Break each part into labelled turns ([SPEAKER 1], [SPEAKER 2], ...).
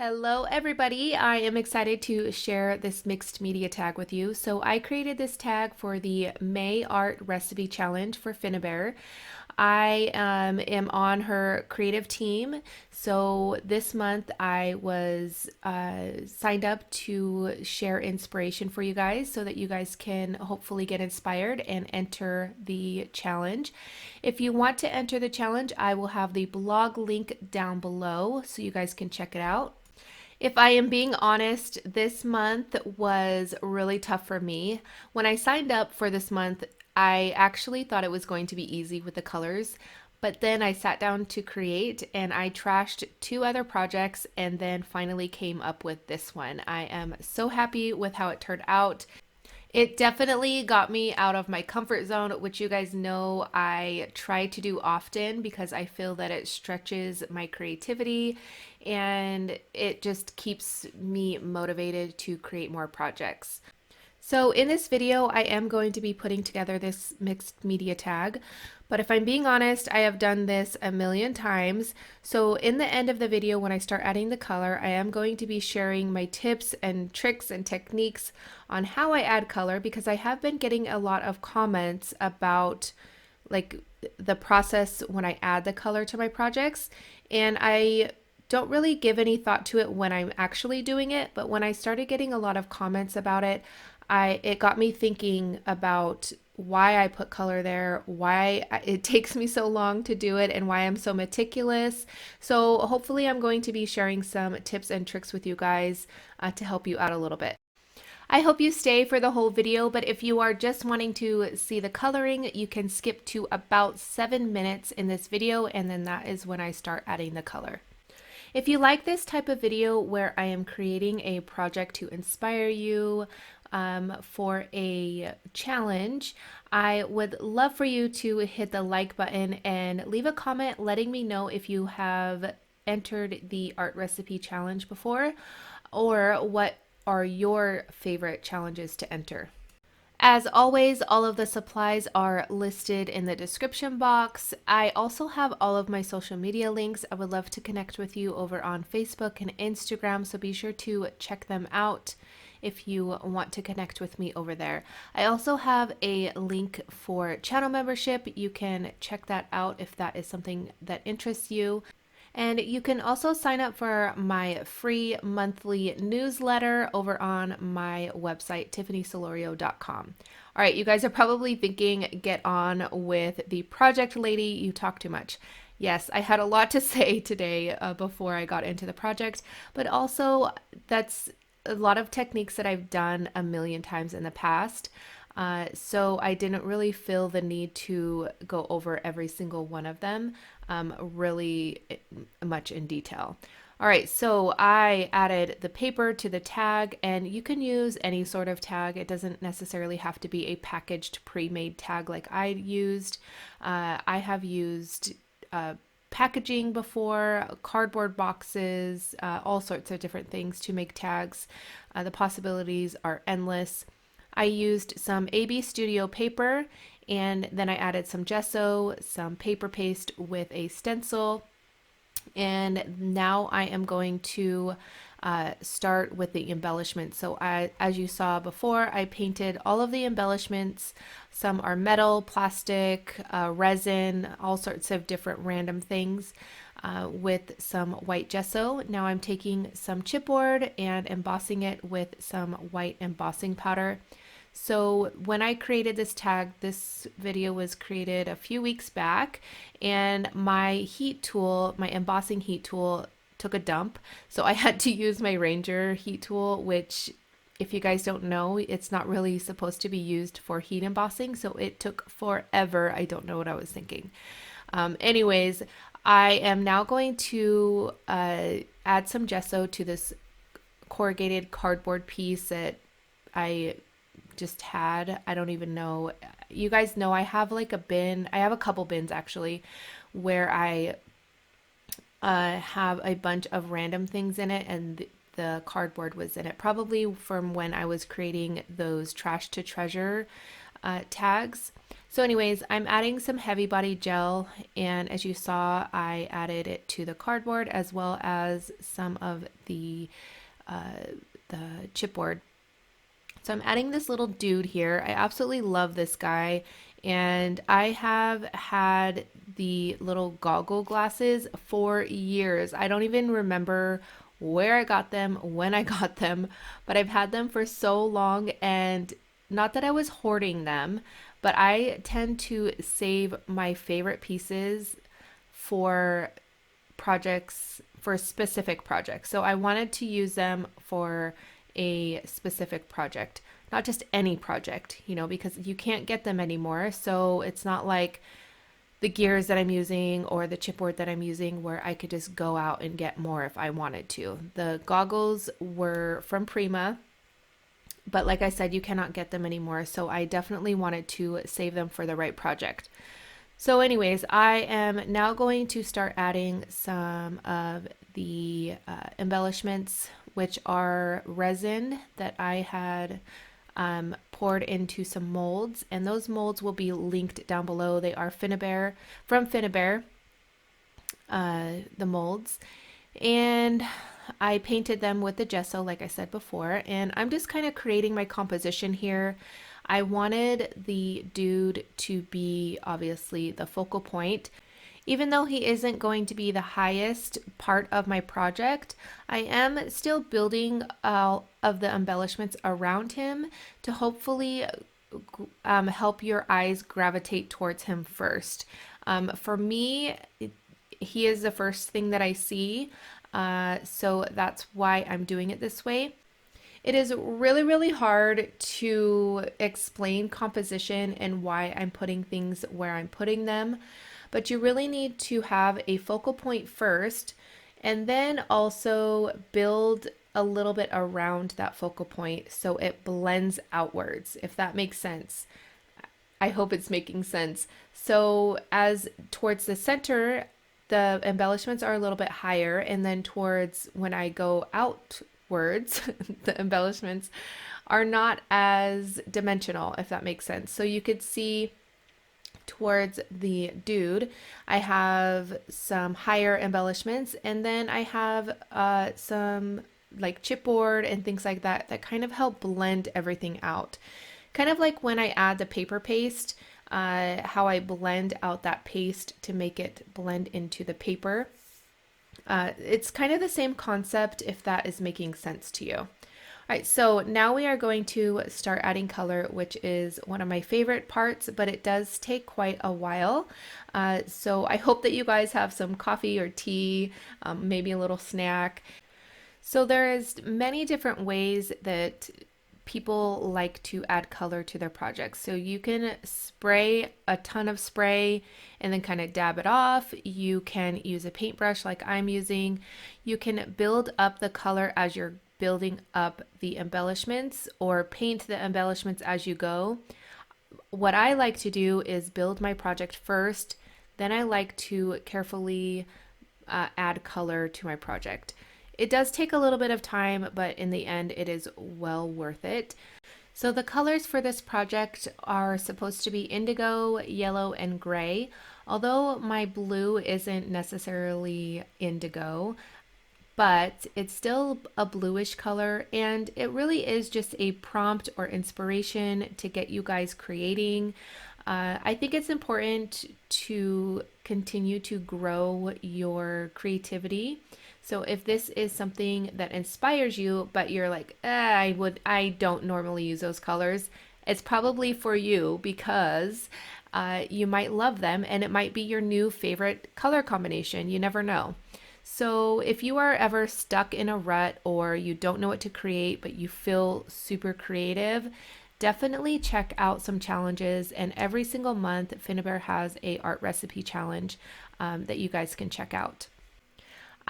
[SPEAKER 1] Hello everybody, I am excited to share this mixed media tag with you. So I created this tag for the May Art Recipe Challenge for Finnabair. I am on her creative team. So this month I was signed up to share inspiration for you guys so that you guys can hopefully get inspired and enter the challenge. If you want to enter the challenge, I will have the blog link down below so you guys can check it out. If I am being honest, this month was really tough for me. When I signed up for this month, I actually thought it was going to be easy with the colors, but then I sat down to create and I trashed two other projects and then finally came up with this one. I am so happy with how it turned out. It definitely got me out of my comfort zone, which you guys know I try to do often because I feel that it stretches my creativity and it just keeps me motivated to create more projects. So in this video, I am going to be putting together this mixed media tag, but if I'm being honest, I have done this a million times. So in the end of the video, when I start adding the color, I am going to be sharing my tips and tricks and techniques on how I add color because I have been getting a lot of comments about like the process when I add the color to my projects, and I don't really give any thought to it when I'm actually doing it, but when I started getting a lot of comments about it, it got me thinking about why I put color there, why it takes me so long to do it, and why I'm so meticulous. So hopefully I'm going to be sharing some tips and tricks with you guys to help you out a little bit. I hope you stay for the whole video, but if you are just wanting to see the coloring, you can skip to about 7 minutes in this video, and then that is when I start adding the color. If you like this type of video where I am creating a project to inspire you for a challenge, I would love for you to hit the like button and leave a comment letting me know if you have entered the art recipe challenge before or what are your favorite challenges to enter. As always, all of the supplies are listed in the description box. I also have all of my social media links. I would love to connect with you over on Facebook and Instagram, so be sure to check them out if you want to connect with me over there. I also have a link for channel membership. You can check that out if that is something that interests you. And you can also sign up for my free monthly newsletter over on my website, tiffanySolorio.com. All right, you guys are probably thinking, get on with the project, lady, you talk too much. Yes, I had a lot to say today before I got into the project, but also that's a lot of techniques that I've done a million times in the past. So I didn't really feel the need to go over every single one of them really much in detail. All right, so I added the paper to the tag, and you can use any sort of tag. It doesn't necessarily have to be a packaged pre-made tag like I used. I have used packaging before, cardboard boxes, all sorts of different things to make tags. The possibilities are endless. I used some AB Studio paper, and then I added some gesso, some paper paste with a stencil, and now I am going to start with the embellishments. So as you saw before, I painted all of the embellishments. Some are metal, plastic, resin, all sorts of different random things with some white gesso. Now I'm taking some chipboard and embossing it with some white embossing powder. So when I created this tag, this video was created a few weeks back, and my heat tool, my embossing heat tool, took a dump. So I had to use my Ranger heat tool, which, if you guys don't know, it's not really supposed to be used for heat embossing. So it took forever. I don't know what I was thinking. Anyways, I am now going to add some gesso to this corrugated cardboard piece that I just had. I don't even know. You guys know I have like a bin. I have a couple bins actually where I have a bunch of random things in it, and the cardboard was in it, probably from when I was creating those trash to treasure tags. So anyways, I'm adding some heavy body gel, and as you saw, I added it to the cardboard as well as some of the chipboard. So I'm adding this little dude here. I absolutely love this guy, and I have had the little goggle glasses for years. I don't even remember where I got them, when I got them, but I've had them for so long, and not that I was hoarding them, but I tend to save my favorite pieces for projects, for specific projects. So I wanted to use them for a specific project, not just any project, because you can't get them anymore. So it's not like the gears that I'm using or the chipboard that I'm using where I could just go out and get more if I wanted to. The goggles were from Prima, but like I said, you cannot get them anymore. So I definitely wanted to save them for the right project. So anyways, I am now going to start adding some of the embellishments, which are resin that I had poured into some molds, and those molds will be linked down below. They are Finnabair, from Finnabair, the molds, and I painted them with the gesso like I said before, and I'm just kind of creating my composition here. I wanted the dude to be obviously the focal point. Even though he isn't going to be the highest part of my project, I am still building all of the embellishments around him to hopefully help your eyes gravitate towards him first. For me, he is the first thing that I see, so that's why I'm doing it this way. It is really, really hard to explain composition and why I'm putting things where I'm putting them, but you really need to have a focal point first and then also build a little bit around that focal point so it blends outwards, if that makes sense. I hope it's making sense. So as towards the center, the embellishments are a little bit higher, and then towards when I go outwards, the embellishments are not as dimensional, if that makes sense. So you could see towards the dude, I have some higher embellishments, and then I have some like chipboard and things like that that kind of help blend everything out. Kind of like when I add the paper paste, how I blend out that paste to make it blend into the paper. It's kind of the same concept, if that is making sense to you. All right, so now we are going to start adding color, which is one of my favorite parts, but it does take quite a while. So I hope that you guys have some coffee or tea, maybe a little snack. So there is many different ways that people like to add color to their projects. So you can spray a ton of spray and then kind of dab it off. You can use a paintbrush like I'm using. You can build up the color as you're building up the embellishments, or paint the embellishments as you go. What I like to do is build my project first, then I like to carefully add color to my project. It does take a little bit of time, but in the end, it is well worth it. So the colors for this project are supposed to be indigo, yellow, and gray. Although my blue isn't necessarily indigo, but it's still a bluish color, and it really is just a prompt or inspiration to get you guys creating. I think it's important to continue to grow your creativity. So if this is something that inspires you, but you're like, I don't normally use those colors, it's probably for you, because you might love them and it might be your new favorite color combination. You never know. So if you are ever stuck in a rut, or you don't know what to create, but you feel super creative, definitely check out some challenges. And every single month, Finnabair has a art recipe challenge that you guys can check out.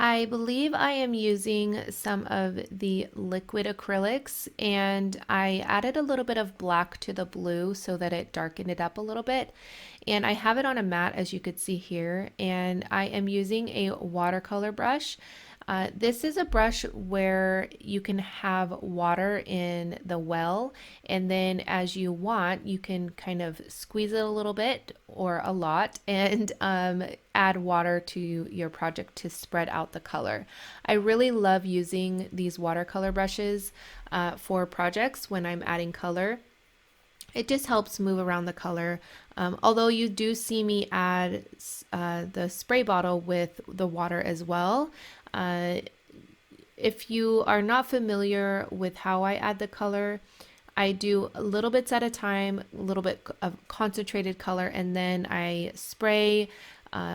[SPEAKER 1] I believe I am using some of the liquid acrylics, and I added a little bit of black to the blue so that it darkened it up a little bit. And I have it on a mat, as you could see here, and I am using a watercolor brush. This is a brush where you can have water in the well, and then as you want, you can kind of squeeze it a little bit or a lot and add water to your project to spread out the color. I really love using these watercolor brushes for projects when I'm adding color. It just helps move around the color. Although you do see me add the spray bottle with the water as well. Uh, if you are not familiar with how I add the color, I do little bits at a time, a little bit of concentrated color, and then I spray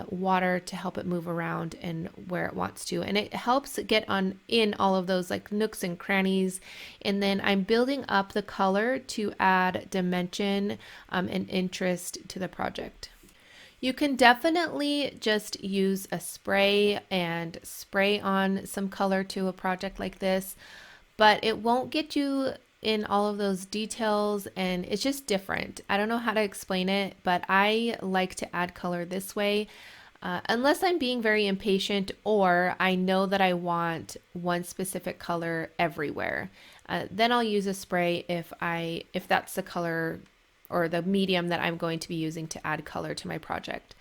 [SPEAKER 1] water to help it move around and where it wants to. And it helps get on in all of those like nooks and crannies. And then I'm building up the color to add dimension and interest to the project. You can definitely just use a spray and spray on some color to a project like this, but it won't get you in all of those details, and it's just different. I don't know how to explain it, but I like to add color this way. Unless I'm being very impatient or I know that I want one specific color everywhere. Then I'll use a spray if that's the color or the medium that I'm going to be using to add color to my project.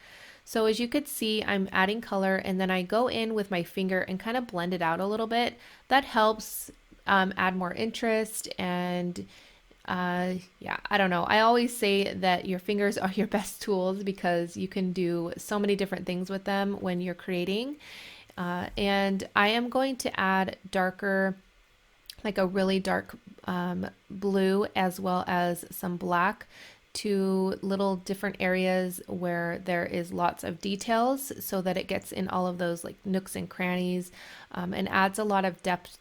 [SPEAKER 1] So as you could see, I'm adding color and then I go in with my finger and kind of blend it out a little bit. That helps add more interest and yeah, I don't know. I always say that your fingers are your best tools because you can do so many different things with them when you're creating. And I am going to add darker, like a really dark blue as well as some black to little different areas where there is lots of details so that it gets in all of those like nooks and crannies and adds a lot of depth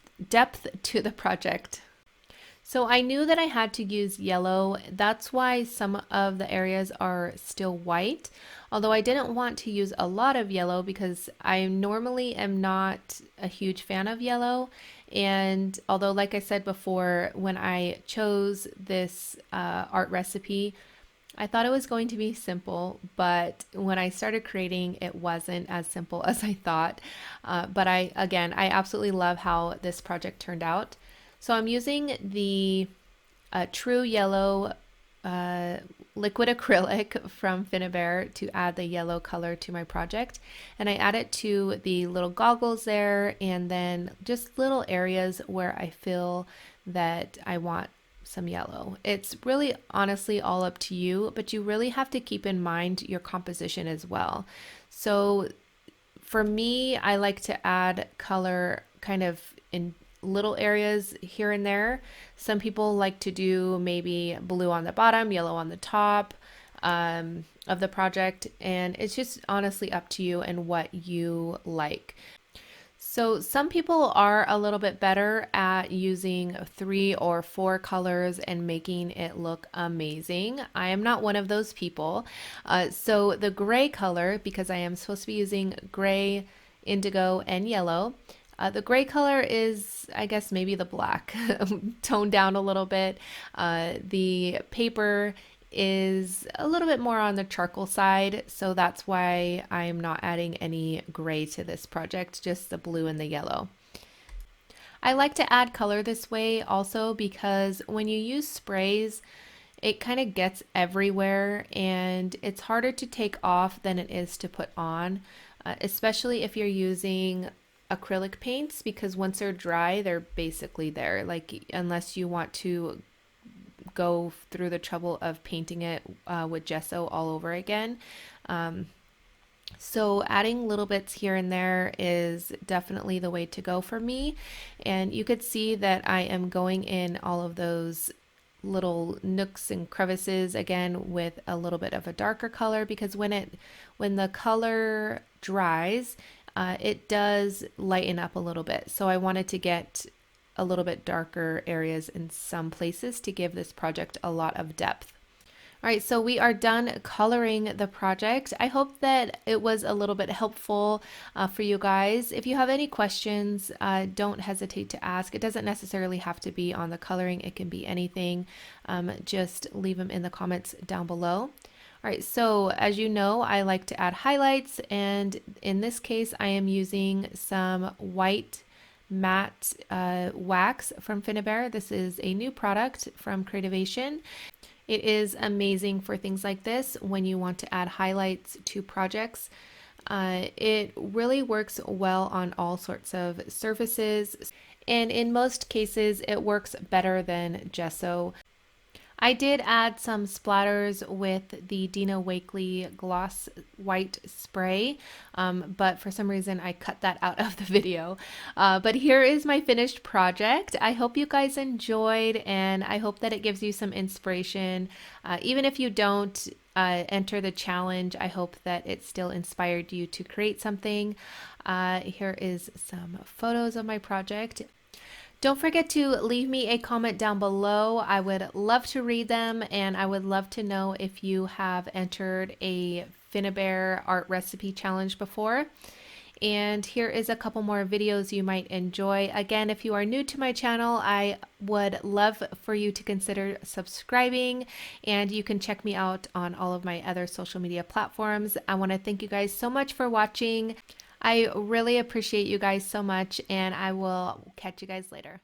[SPEAKER 1] to the project. So I knew that I had to use yellow. That's why some of the areas are still white, although I didn't want to use a lot of yellow because I normally am not a huge fan of yellow. And although, like I said before, when I chose this art recipe, I thought it was going to be simple, but when I started creating, it wasn't as simple as I thought. But I absolutely love how this project turned out. So I'm using the True Yellow liquid acrylic from Finnabair to add the yellow color to my project. And I add it to the little goggles there and then just little areas where I feel that I want some yellow. It's really honestly all up to you, but you really have to keep in mind your composition as well. So for me, I like to add color kind of in little areas here and there. Some people like to do maybe blue on the bottom, yellow on the top of the project, and it's just honestly up to you and what you like. So some people are a little bit better at using 3 or 4 colors and making it look amazing. I am not one of those people. So the gray color, because I am supposed to be using gray, indigo, and yellow, the gray color is, I guess, maybe the black, toned down a little bit. The paper is a little bit more on the charcoal side, so that's why I'm not adding any gray to this project, just the blue and the yellow. I like to add color this way also because when you use sprays, it kind of gets everywhere and it's harder to take off than it is to put on, especially if you're using acrylic paints, because once they're dry, they're basically there. Like, unless you want to go through the trouble of painting it with gesso all over again. So adding little bits here and there is definitely the way to go for me. And you could see that I am going in all of those little nooks and crevices again with a little bit of a darker color, because when the color dries, it does lighten up a little bit. So I wanted to get a little bit darker areas in some places to give this project a lot of depth. All right, so we are done coloring the project. I hope that it was a little bit helpful for you guys. If you have any questions, don't hesitate to ask. It doesn't necessarily have to be on the coloring. It can be anything. Just leave them in the comments down below. All right, so as you know, I like to add highlights, and in this case, I am using some white matte wax from Finnabair. This is a new product from Creativation. It is amazing for things like this when you want to add highlights to projects. It really works well on all sorts of surfaces, and in most cases, it works better than gesso. I did add some splatters with the Dina Wakley gloss white spray, but for some reason I cut that out of the video. But here is my finished project. I hope you guys enjoyed, and I hope that it gives you some inspiration. Even if you don't enter the challenge, I hope that it still inspired you to create something. Here is some photos of my project. Don't forget to leave me a comment down below. I would love to read them, and I would love to know if you have entered a Finnabair art recipe challenge before. And here is a couple more videos you might enjoy. Again, if you are new to my channel, I would love for you to consider subscribing, and you can check me out on all of my other social media platforms. I want to thank you guys so much for watching. I really appreciate you guys so much, and I will catch you guys later.